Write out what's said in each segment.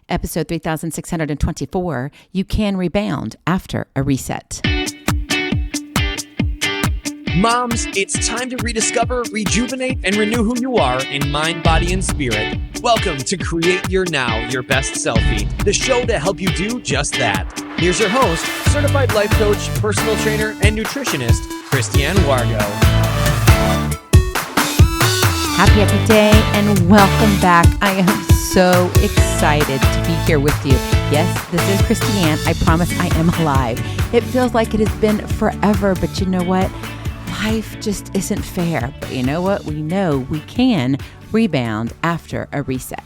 Episode 3624, You Can Rebound After a Reset. Moms, it's time to rediscover, rejuvenate, and renew who you are in mind, body, and spirit. Welcome to Create Your Now, Your Best Selfie, the show to help you do just that. Here's your host, certified life coach, personal trainer, and nutritionist, Christiane Wargo. Happy day and welcome back. I am so excited to be here with you. Yes, this is Christiane. I promise I am alive. It feels like it has been forever, but you know what? Life just isn't fair. But you know what? We know we can rebound after a reset.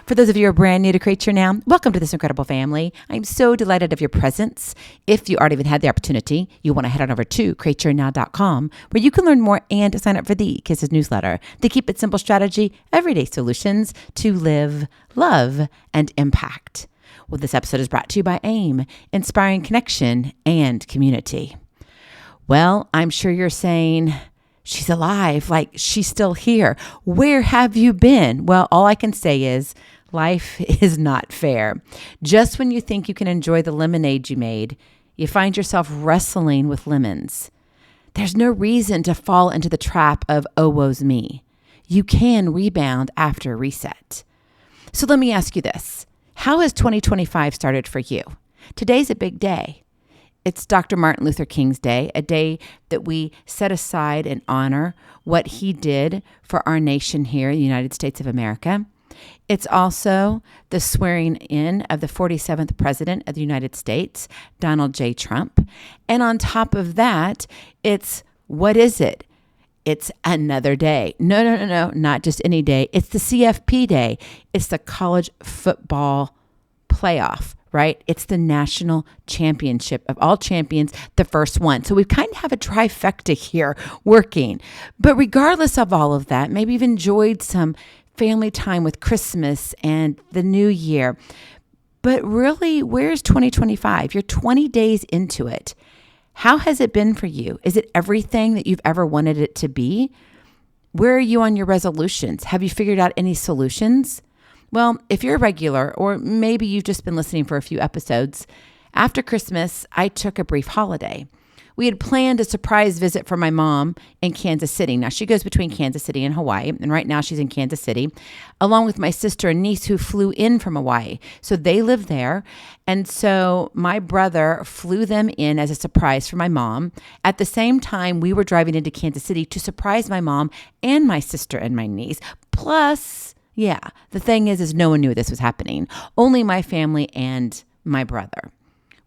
For those of you who are brand new to Create Your Now, welcome to this incredible family. I'm so delighted of your presence. If you already even had the opportunity, you want to head on over to createyournow.com, where you can learn more and sign up for the Kisses newsletter, the Keep It Simple strategy, everyday solutions to live, love, and impact. Well, this episode is brought to you by AIM, inspiring connection and community. Well, I'm sure you're saying, she's alive, like she's still here. Where have you been? Well, all I can say is life is not fair. Just when you think you can enjoy the lemonade you made, you find yourself wrestling with lemons. There's no reason to fall into the trap of, oh, woes me. You can rebound after a reset. So let me ask you this. How has 2025 started for you? Today's a big day. It's Dr. Martin Luther King's Day, a day that we set aside and honor what he did for our nation here in the United States of America. It's also the swearing in of the 47th President of the United States, Donald J. Trump. And on top of that, what is it? It's another day. No, not just any day. It's the CFP day. It's the college football playoff. Right? It's the national championship of all champions, the first one. So we kind of have a trifecta here working. But regardless of all of that, maybe you've enjoyed some family time with Christmas and the new year. But really, where's 2025? You're 20 days into it. How has it been for you? Is it everything that you've ever wanted it to be? Where are you on your resolutions? Have you figured out any solutions? Well, if you're a regular, or maybe you've just been listening for a few episodes, after Christmas, I took a brief holiday. We had planned a surprise visit for my mom in Kansas City. Now, she goes between Kansas City and Hawaii, and right now she's in Kansas City, along with my sister and niece who flew in from Hawaii. So they live there, and so my brother flew them in as a surprise for my mom. At the same time, we were driving into Kansas City to surprise my mom and my sister and my niece. Plus, the thing is no one knew this was happening. Only my family and my brother.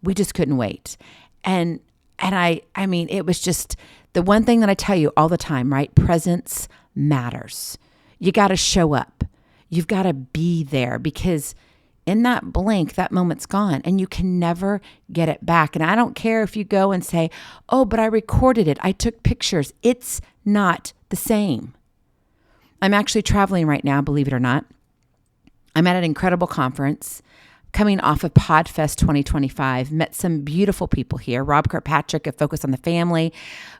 We just couldn't wait. And I mean, it was just the one thing that I tell you all the time, right? Presence matters. You got to show up. You've got to be there because in that blink, that moment's gone and you can never get it back. And I don't care if you go and say, oh, but I recorded it. I took pictures. It's not the same. I'm actually traveling right now, believe it or not. I'm at an incredible conference coming off of PodFest 2025. Met some beautiful people here. Rob Kirkpatrick of Focus on the Family.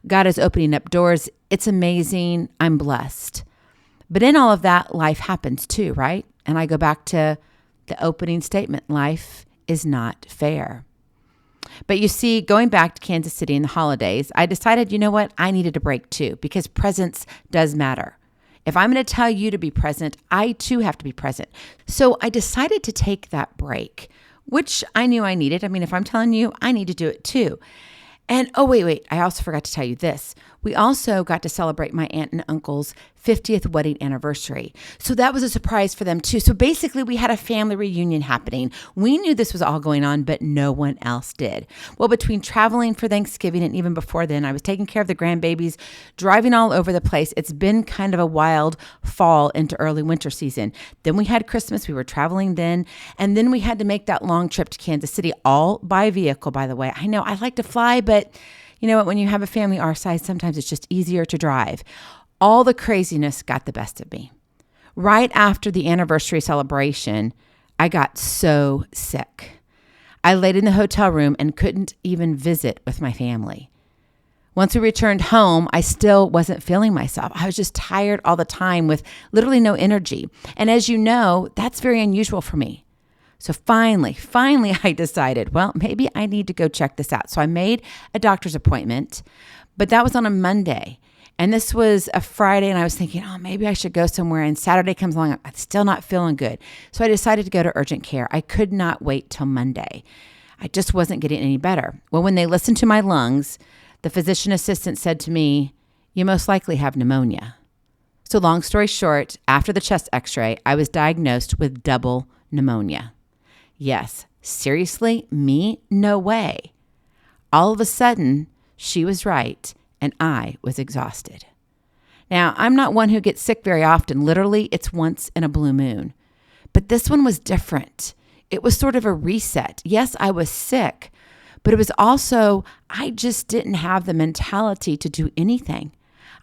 God is opening up doors. It's amazing. I'm blessed. But in all of that, life happens too, right? And I go back to the opening statement. Life is not fair. But you see, going back to Kansas City in the holidays, I decided, you know what? I needed a break too, because presence does matter. If I'm going to tell you to be present, I too have to be present. So I decided to take that break, which I knew I needed. I mean, if I'm telling you, I need to do it too. And oh, wait, I also forgot to tell you this. We also got to celebrate my aunt and uncle's 50th wedding anniversary. So that was a surprise for them too. So basically we had a family reunion happening. We knew this was all going on, but no one else did. Well, between traveling for Thanksgiving and even before then, I was taking care of the grandbabies, driving all over the place. It's been kind of a wild fall into early winter season. Then we had Christmas. We were traveling then. And then we had to make that long trip to Kansas City, all by vehicle, by the way. I know I like to fly, but you know what? When you have a family our size, sometimes it's just easier to drive. All the craziness got the best of me. Right after the anniversary celebration, I got so sick. I laid in the hotel room and couldn't even visit with my family. Once we returned home, I still wasn't feeling myself. I was just tired all the time with literally no energy. And as you know, that's very unusual for me. So finally, I decided, well, maybe I need to go check this out. So I made a doctor's appointment, but that was on a Monday. And this was a Friday, and I was thinking, oh, maybe I should go somewhere. And Saturday comes along, I'm still not feeling good. So I decided to go to urgent care. I could not wait till Monday. I just wasn't getting any better. Well, when they listened to my lungs, the physician assistant said to me, you most likely have pneumonia. So long story short, after the chest x-ray, I was diagnosed with double pneumonia. Yes, seriously, me? No way. All of a sudden, she was right, and I was exhausted. Now, I'm not one who gets sick very often. Literally, it's once in a blue moon. But this one was different. It was sort of a reset. Yes, I was sick, but it was also, I just didn't have the mentality to do anything.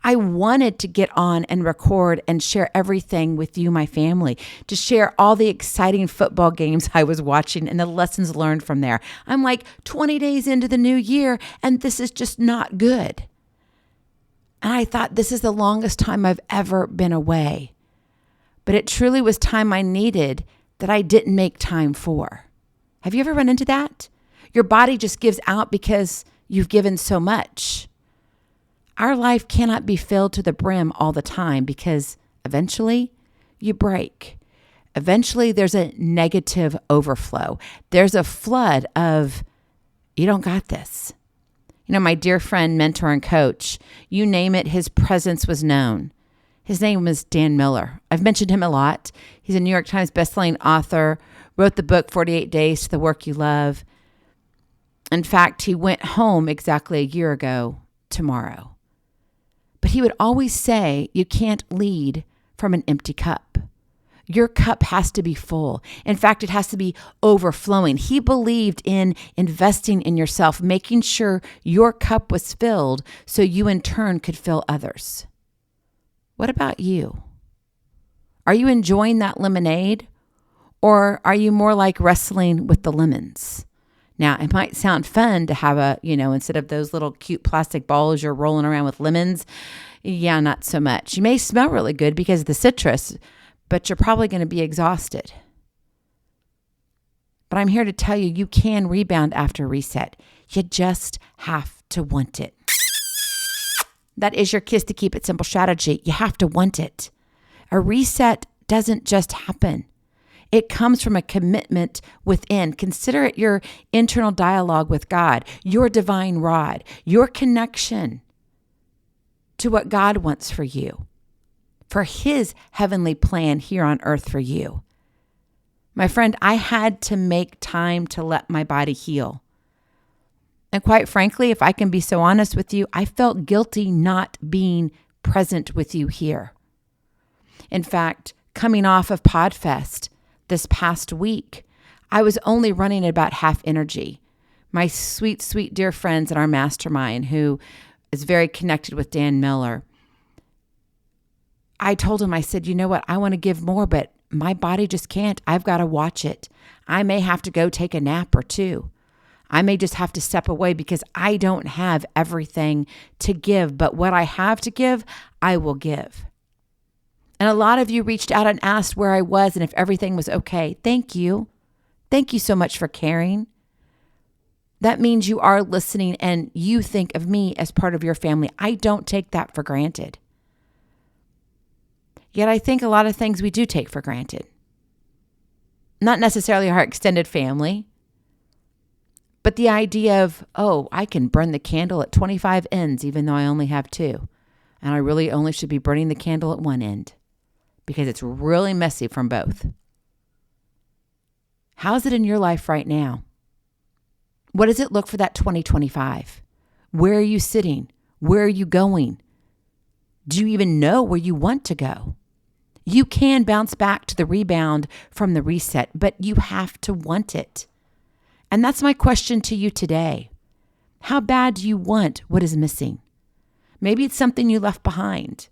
I wanted to get on and record and share everything with you, my family, to share all the exciting football games I was watching and the lessons learned from there. I'm like 20 days into the new year, and this is just not good. And I thought, this is the longest time I've ever been away. But it truly was time I needed that I didn't make time for. Have you ever run into that? Your body just gives out because you've given so much. Our life cannot be filled to the brim all the time because eventually you break. Eventually there's a negative overflow. There's a flood of, you don't got this. You know, my dear friend, mentor, and coach, you name it, his presence was known. His name was Dan Miller. I've mentioned him a lot. He's a New York Times bestselling author, wrote the book 48 Days to the Work You Love. In fact, he went home exactly a year ago tomorrow. But he would always say, you can't lead from an empty cup. Your cup has to be full. In fact, it has to be overflowing. He believed in investing in yourself, making sure your cup was filled so you in turn could fill others. What about you? Are you enjoying that lemonade, or are you more like wrestling with the lemons? Now, it might sound fun to have instead of those little cute plastic balls, you're rolling around with lemons. Yeah, not so much. You may smell really good because of the citrus, but you're probably going to be exhausted. But I'm here to tell you, you can rebound after reset. You just have to want it. That is your kiss to keep it simple strategy. You have to want it. A reset doesn't just happen. It comes from a commitment within. Consider it your internal dialogue with God, your divine rod, your connection to what God wants for you, for his heavenly plan here on earth for you. My friend, I had to make time to let my body heal. And quite frankly, if I can be so honest with you, I felt guilty not being present with you here. In fact, coming off of PodFest, this past week, I was only running at about half energy. My sweet, sweet dear friends in our mastermind, who is very connected with Dan Miller, I told him, I said, you know what? I want to give more, but my body just can't. I've got to watch it. I may have to go take a nap or two. I may just have to step away because I don't have everything to give, but what I have to give, I will give. And a lot of you reached out and asked where I was and if everything was okay. Thank you. Thank you so much for caring. That means you are listening and you think of me as part of your family. I don't take that for granted. Yet I think a lot of things we do take for granted. Not necessarily our extended family, but the idea of, oh, I can burn the candle at 25 ends even though I only have 2. And I really only should be burning the candle at one end, because it's really messy from both. How's it in your life right now? What does it look for that 2025? Where are you sitting? Where are you going? Do you even know where you want to go? You can bounce back to the rebound from the reset, but you have to want it. And that's my question to you today. How bad do you want what is missing? Maybe it's something you left behind.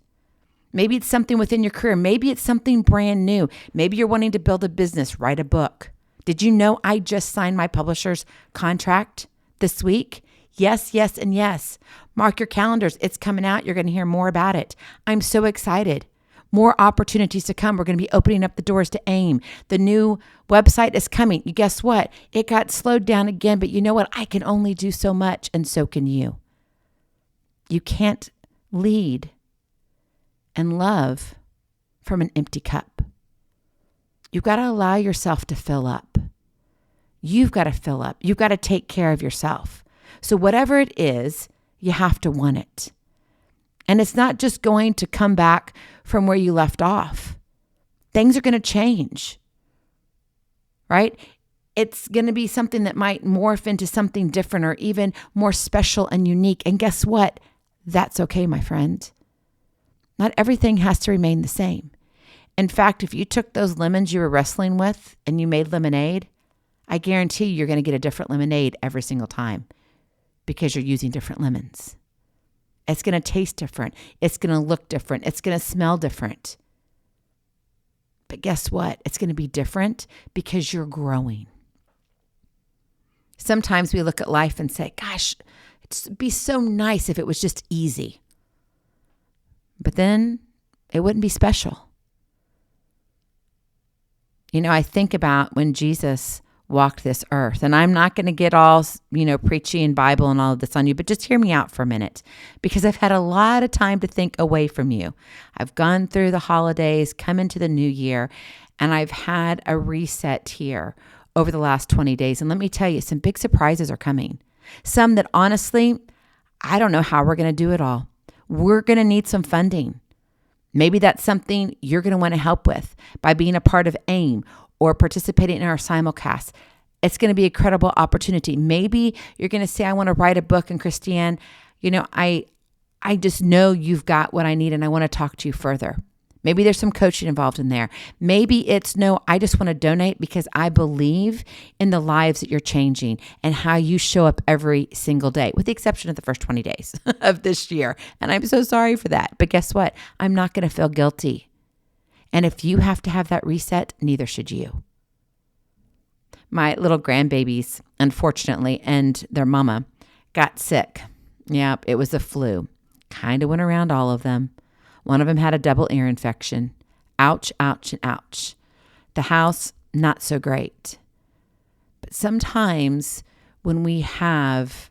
Maybe it's something within your career. Maybe it's something brand new. Maybe you're wanting to build a business, write a book. Did you know I just signed my publisher's contract this week? Yes, yes, and yes. Mark your calendars. It's coming out. You're going to hear more about it. I'm so excited. More opportunities to come. We're going to be opening up the doors to AIM. The new website is coming. Guess what? It got slowed down again, but you know what? I can only do so much, and so can you. You can't lead and love from an empty cup. You've got to allow yourself to fill up. You've got to fill up. You've got to take care of yourself. So whatever it is, you have to want it. And it's not just going to come back from where you left off. Things are going to change, right? It's going to be something that might morph into something different or even more special and unique. And guess what? That's okay, my friend. Not everything has to remain the same. In fact, if you took those lemons you were wrestling with and you made lemonade, I guarantee you're going to get a different lemonade every single time because you're using different lemons. It's going to taste different. It's going to look different. It's going to smell different. But guess what? It's going to be different because you're growing. Sometimes we look at life and say, gosh, it'd be so nice if it was just easy. But then it wouldn't be special. You know, I think about when Jesus walked this earth, and I'm not going to get all, preachy and Bible and all of this on you, but just hear me out for a minute, because I've had a lot of time to think away from you. I've gone through the holidays, come into the new year, and I've had a reset here over the last 20 days. And let me tell you, some big surprises are coming. Some that honestly, I don't know how we're going to do it all. We're going to need some funding. Maybe that's something you're going to want to help with by being a part of AIM or participating in our simulcast. It's going to be a credible opportunity. Maybe you're going to say, I want to write a book. And Christiane, I just know you've got what I need and I want to talk to you further. Maybe there's some coaching involved in there. Maybe it's, no, I just want to donate because I believe in the lives that you're changing and how you show up every single day, with the exception of the first 20 days of this year. And I'm so sorry for that. But guess what? I'm not going to feel guilty. And if you have to have that reset, neither should you. My little grandbabies, unfortunately, and their mama got sick. Yep, it was the flu. Kind of went around all of them. One of them had a double ear infection. Ouch, ouch, and ouch. The house, not so great. But sometimes when we have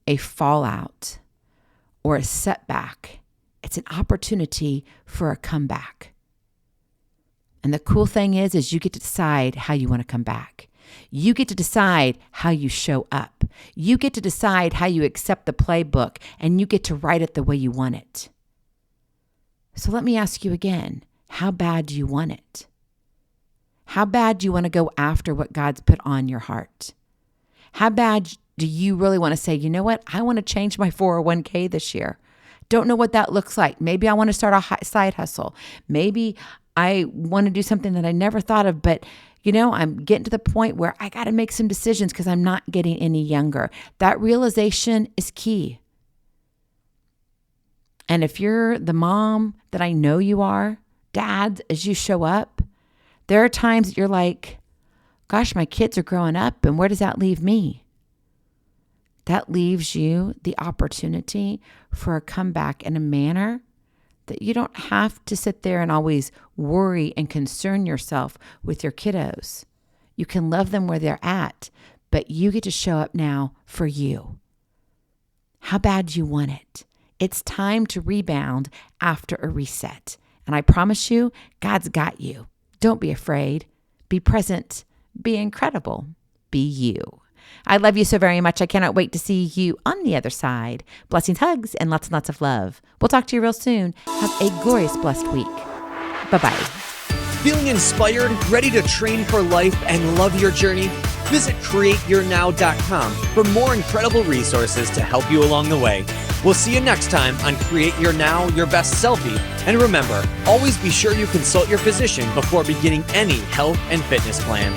a fallout or a setback, it's an opportunity for a comeback. And the cool thing is you get to decide how you want to come back. You get to decide how you show up. You get to decide how you accept the playbook, and you get to write it the way you want it. So let me ask you again, how bad do you want it? How bad do you want to go after what God's put on your heart? How bad do you really want to say, you know what? I want to change my 401k this year. Don't know what that looks like. Maybe I want to start a side hustle. Maybe I want to do something that I never thought of, but I'm getting to the point where I got to make some decisions because I'm not getting any younger. That realization is key. And if you're the mom that I know you are, dad, as you show up, there are times that you're like, gosh, my kids are growing up, and where does that leave me? That leaves you the opportunity for a comeback in a manner that you don't have to sit there and always worry and concern yourself with your kiddos. You can love them where they're at, but you get to show up now for you. How bad do you want it? It's time to rebound after a reset. And I promise you, God's got you. Don't be afraid. Be present. Be incredible. Be you. I love you so very much. I cannot wait to see you on the other side. Blessings, hugs, and lots of love. We'll talk to you real soon. Have a glorious, blessed week. Bye-bye. Feeling inspired, ready to train for life and love your journey? Visit createyournow.com for more incredible resources to help you along the way. We'll see you next time on Create Your Now, Your Best Selfie. And remember, always be sure you consult your physician before beginning any health and fitness plan.